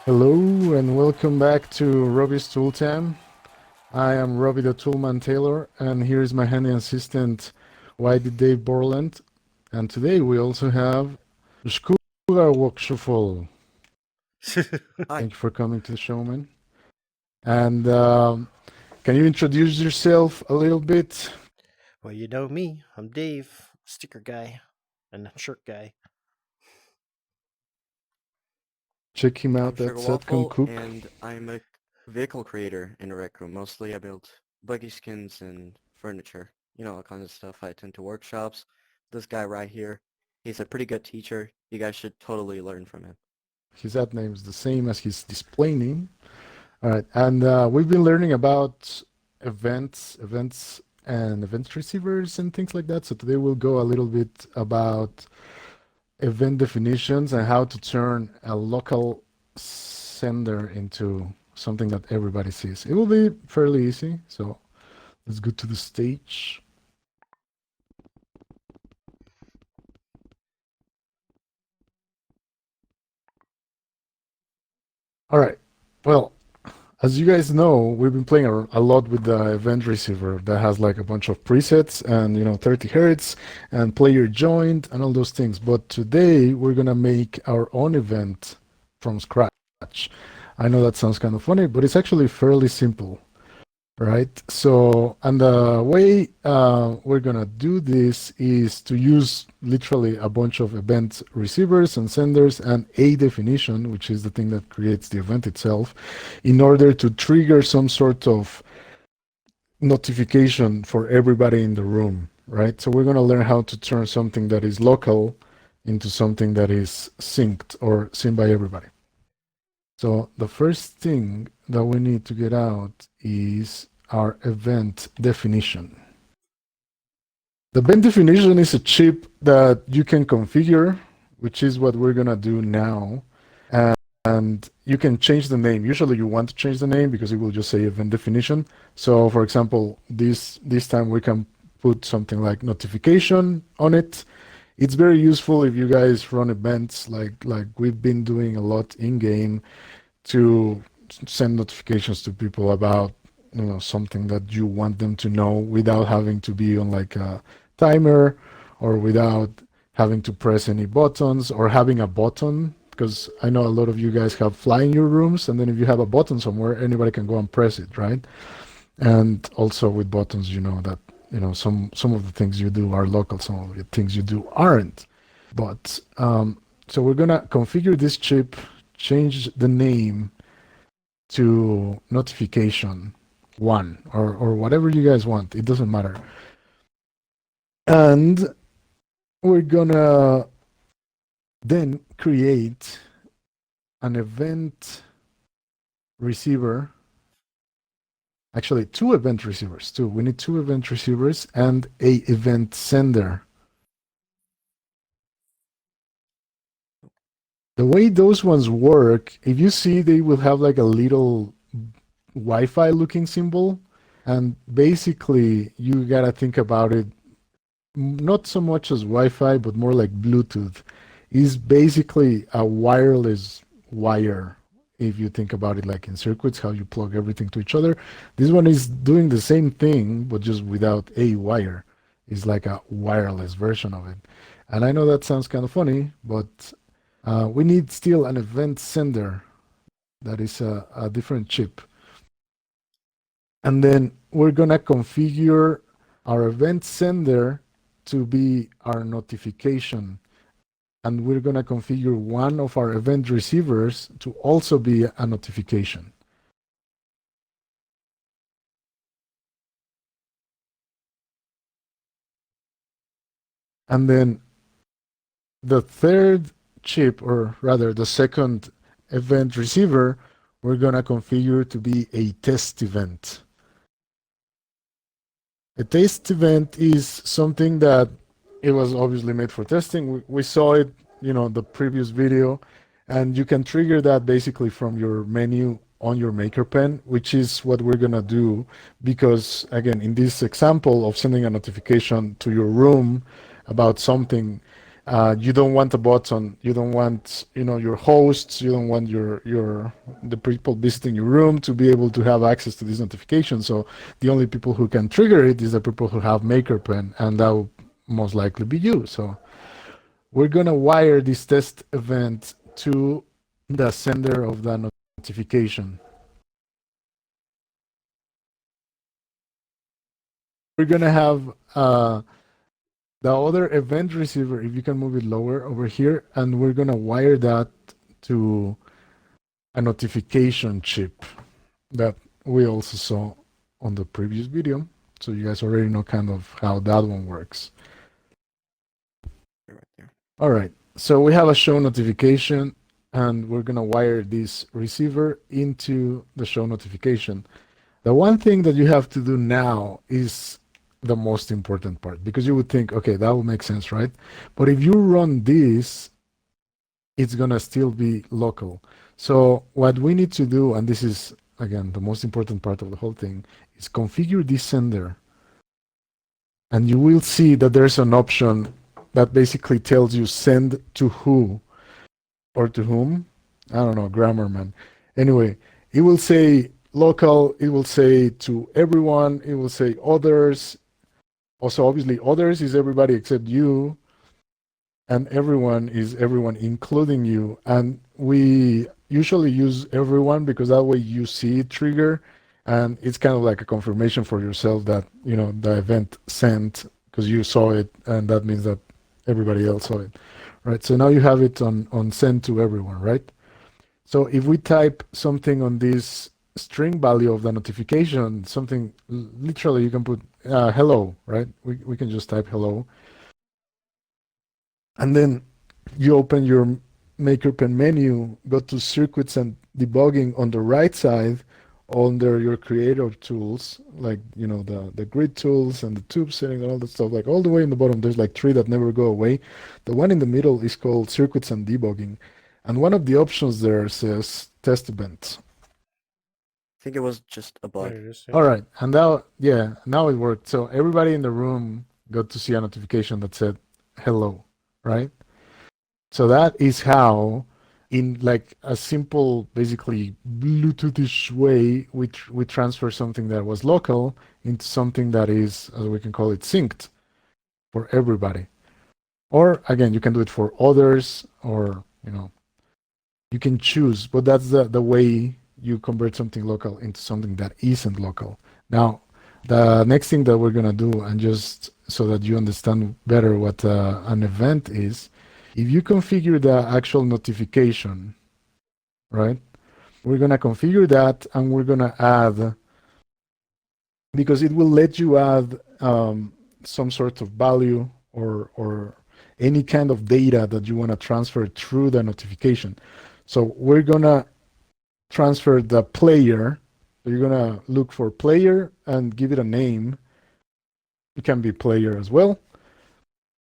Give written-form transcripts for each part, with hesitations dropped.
Hello and welcome back to Robbie's Tool Time. I am Robbie the Toolman Taylor, and here is my handy assistant, Whitey Dave Borland. And today we also have Shkuga Workshuffle. Hi. Thank you for coming to the show, man. And can you introduce yourself a little bit? Well, you know me. I'm Dave, sticker guy and shirt guy. Check him I'm out at Sugar Setcon Waffle, Cook. and I'm a vehicle creator in the Rec Room. Mostly I build buggy skins and furniture. You know, all kinds of stuff. I attend to workshops. This guy right here, he's a pretty good teacher. You guys should totally learn from him. His ad name is the same as his display name. All right, and we've been learning about events and event receivers and things like that. So today we'll go a little bit about event definitions and how to turn a local sender into something that everybody sees. It will be fairly easy. So let's go to the stage. All right. Well, as you guys know, we've been playing a lot with the event receiver that has like a bunch of presets and 30 hertz and player joined and all those things. But today we're gonna make our own event from scratch. I know that sounds kind of funny, but it's actually fairly simple. Right. So, and the way we're gonna do this is to use literally a bunch of event receivers and senders and a definition, which is the thing that creates the event itself, in order to trigger some sort of notification for everybody in the room. Right. So we're gonna learn how to turn something that is local into something that is synced or seen by everybody. So the first thing that we need to get out is our event definition. The event definition is a chip that you can configure, which is what we're gonna do now. And you can change the name. Usually you want to change the name because it will just say event definition. So for example, this time we can put something like notification on it. It's very useful if you guys run events like we've been doing a lot in game to send notifications to people about something that you want them to know without having to be on like a timer or without having to press any buttons or having a button, because I know a lot of you guys have fly in your rooms, and then if you have a button somewhere, anybody can go and press it, right? And also with buttons, that some of the things you do are local, some of the things you do aren't. But so we're gonna configure this chip, change the name to notification 1 or whatever you guys want. It doesn't matter. And we're gonna then create an event receiver. Actually, two event receivers too. We need two event receivers and a event sender. The way those ones work, if you see, they will have like a little Wi-Fi looking symbol, and basically you gotta think about it not so much as Wi-Fi, but more like Bluetooth. Is basically a wireless wire. If you think about it like in circuits, how you plug everything to each other, this one is doing the same thing, but just without a wire. It's like a wireless version of it. And I know that sounds kind of funny, but we need still an event sender that is a different chip. And then we're gonna configure our event sender to be our notification. And we're gonna configure one of our event receivers to also be a notification. And then the third chip, or rather the second event receiver, we're gonna configure to be a test event. A test event is something that it was obviously made for testing. We saw it, the previous video, and you can trigger that basically from your menu on your maker pen, which is what we're gonna do, because again, in this example of sending a notification to your room about something, You don't want the bots on. You don't want your hosts. You don't want the people visiting your room to be able to have access to these notifications. So the only people who can trigger it is the people who have MakerPen, and that will most likely be you. So we're gonna wire this test event to the sender of the notification. We're gonna have the other event receiver, if you can move it lower over here, and we're gonna wire that to a notification chip that we also saw on the previous video. So you guys already know kind of how that one works. Right there. All right, so we have a show notification, and we're gonna wire this receiver into the show notification. The one thing that you have to do now is the most important part, because you would think, okay, that will make sense, right? But if you run this, it's gonna still be local. So what we need to do, and this is again the most important part of the whole thing, is configure this sender. And you will see that there's an option that basically tells you send to who or to whom. I don't know, grammar man. Anyway, it will say local, it will say to everyone, it will say others. Also, obviously, others is everybody except you, and everyone is everyone, including you. And we usually use everyone because that way you see it trigger, and it's kind of like a confirmation for yourself that the event sent because you saw it, and that means that everybody else saw it, right? So now you have it on send to everyone, right? So if we type something on this string value of the notification, something literally you can put hello, right? We can just type hello. And then you open your MakerPen menu, go to circuits and debugging on the right side under your creator tools, like the grid tools and the tube setting and all that stuff, like all the way in the bottom, there's like 3 that never go away. The one in the middle is called circuits and debugging. And one of the options there says test events. I think it was just a bug. There it is, yeah. All right, and now it worked. So everybody in the room got to see a notification that said hello, right? So that is how, in like a simple, basically Bluetoothish way, we transfer something that was local into something that is, as we can call it, synced for everybody. Or again, you can do it for others, or you can choose, but that's the way you convert something local into something that isn't local. Now, the next thing that we're gonna do, and just so that you understand better what an event is, if you configure the actual notification, right? We're gonna configure that, and we're gonna add, because it will let you add some sort of value or any kind of data that you want to transfer through the notification. So we're gonna transfer the player. So you're gonna look for player and give it a name. It can be player as well,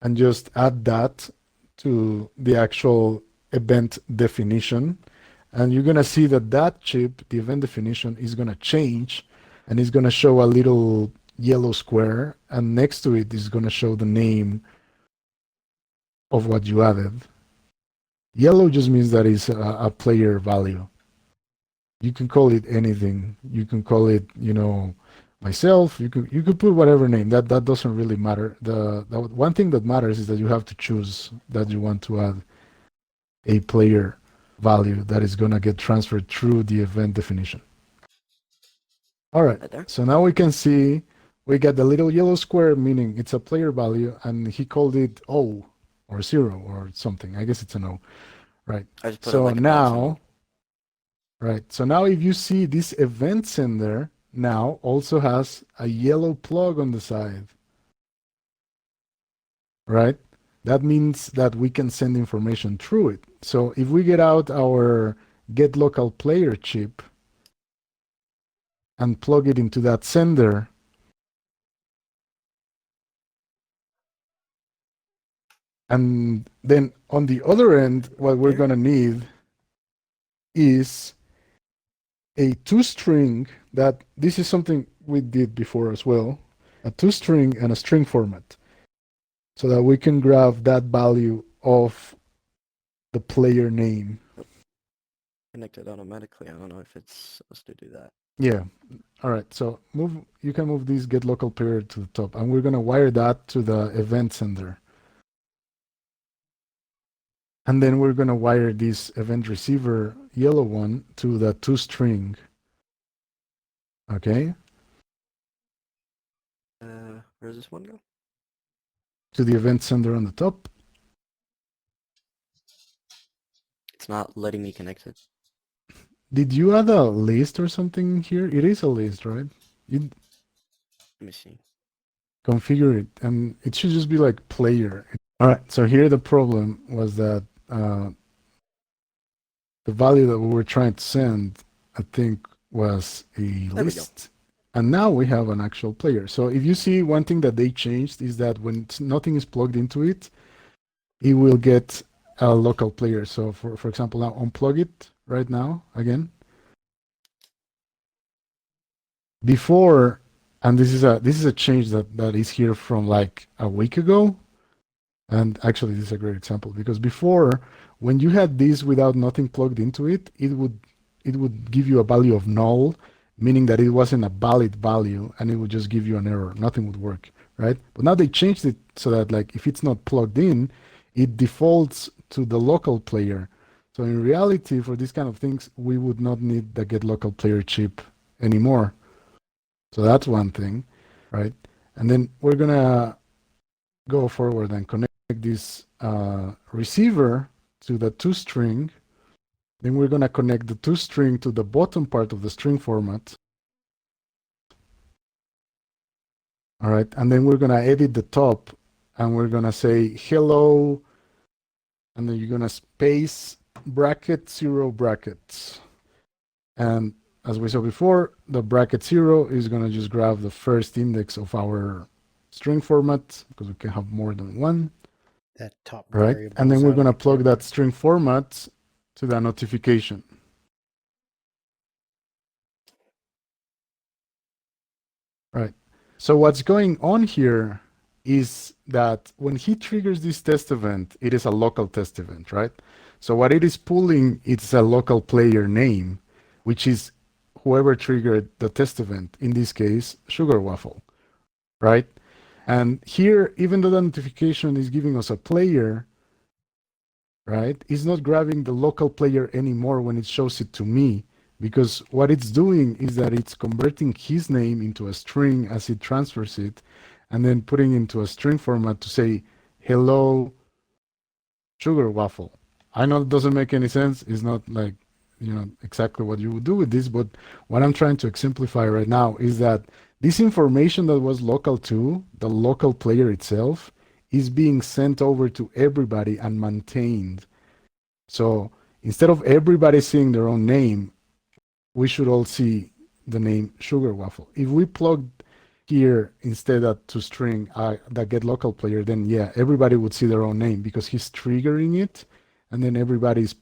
and just add that to the actual event definition. And you're gonna see that that chip, the event definition, is gonna change, and it's gonna show a little yellow square, and next to it is gonna show the name of what you added. Yellow just means that it's a player value. You can call it anything. You can call it, myself. You could put whatever name. That doesn't really matter. The one thing that matters is that you have to choose that you want to add a player value that is gonna get transferred through the event definition. All right. So now we can see we get the little yellow square, meaning it's a player value, and he called it O or 0 or something. I guess it's an O, right? So now, right. So now if you see this event sender now also has a yellow plug on the side, right? That means that we can send information through it. So if we get out our get local player chip and plug it into that sender, and then on the other end, what we're going to need is a toString. That this is something we did before as well, a toString and a string format, so that we can grab that value of the player name. Connected automatically. I don't know if it's supposed to do that. Yeah. All right. So you can move this get local player to the top, and we're gonna wire that to the event sender. And then we're gonna wire this event receiver yellow one to the toString. Okay. Where does this one go? To the event sender on the top. It's not letting me connect it. Did you add a list or something here? It is a list, right? You Let me see. configure it, and it should just be like player. All right. So here the problem was that the value that we were trying to send, I think, was a list. And now we have an actual player. So if you see, one thing that they changed is that when nothing is plugged into it, it will get a local player. So for example, now unplug it right now again. Before, and this is a change that is here from like a week ago. And actually, this is a great example, because before, when you had this without nothing plugged into it, it would give you a value of null, meaning that it wasn't a valid value, and it would just give you an error. Nothing would work, right? But now they changed it so that like if it's not plugged in, it defaults to the local player. So in reality, for these kind of things, we would not need the get local player chip anymore. So that's one thing, right? And then we're gonna go forward and connect this receiver to the toString. Then we're gonna connect the toString to the bottom part of the string format. All right, and then we're gonna edit the top, and we're gonna say hello, and then you're gonna space bracket 0 brackets. And as we saw before, the bracket 0 is gonna just grab the first index of our string format, because we can have more than one. That top Right, variable. and then we're sound gonna like plug your- that string format to the notification. Right. So what's going on here is that when he triggers this test event, it is a local test event, right? So what it is pulling, it's a local player name, which is whoever triggered the test event, in this case, Sugar Waffle, right? And here, even though the notification is giving us a player, right, it's not grabbing the local player anymore when it shows it to me, because what it's doing is that it's converting his name into a string as it transfers it, and then putting into a string format to say, hello, Sugar Waffle. I know it doesn't make any sense. It's not like, exactly what you would do with this, but what I'm trying to exemplify right now is that this information that was local to the local player itself is being sent over to everybody and maintained. So instead of everybody seeing their own name, we should all see the name Sugar Waffle. If we plug here instead of toString the get local player, then yeah, everybody would see their own name because he's triggering it, and then everybody's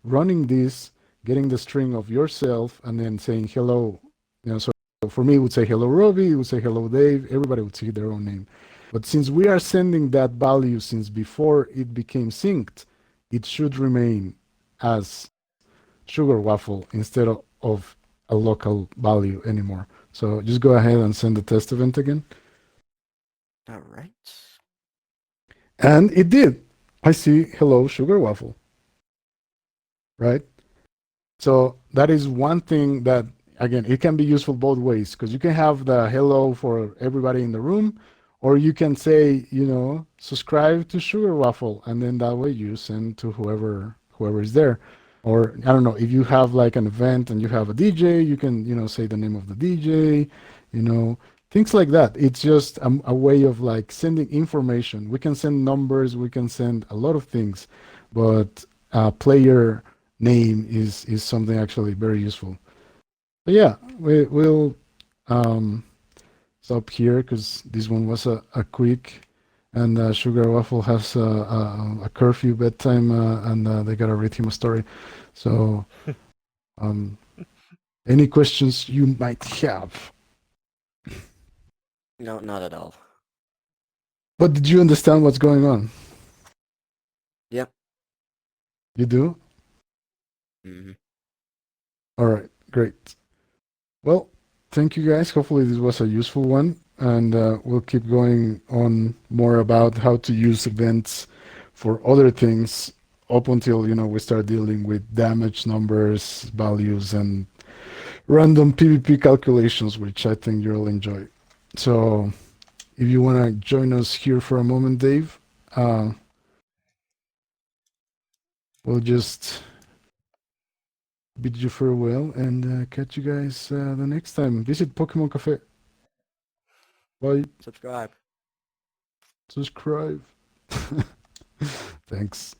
running this, getting the string of yourself, and then saying hello. So for me, it would say hello Robbie, it would say hello Dave, everybody would see their own name. But since we are sending that value since before it became synced, it should remain as Sugar Waffle instead of a local value anymore. So just go ahead and send the test event again. All right. And it did. I see hello Sugar Waffle. Right? So that is one thing that, again, it can be useful both ways, because you can have the hello for everybody in the room, or you can say, subscribe to Sugar Waffle, and then that way you send to whoever is there. Or I don't know, if you have like an event and you have a DJ, you can, say the name of the DJ, things like that. It's just a way of like sending information. We can send numbers, we can send a lot of things, but player name is something actually very useful. But yeah, we'll stop here because this one was a quick, and Sugar Waffle has a curfew bedtime, and they gotta read him a story. So any questions you might have? No, not at all. But did you understand what's going on? You do? Hmm. All right, great. Well, thank you guys. Hopefully this was a useful one, and we'll keep going on more about how to use events for other things up until, we start dealing with damage numbers, values, and random PvP calculations, which I think you'll enjoy. So if you want to join us here for a moment, Dave, we'll just bid you farewell and catch you guys the next time. Visit Pokemon Cafe. Bye. Subscribe. Subscribe. Thanks.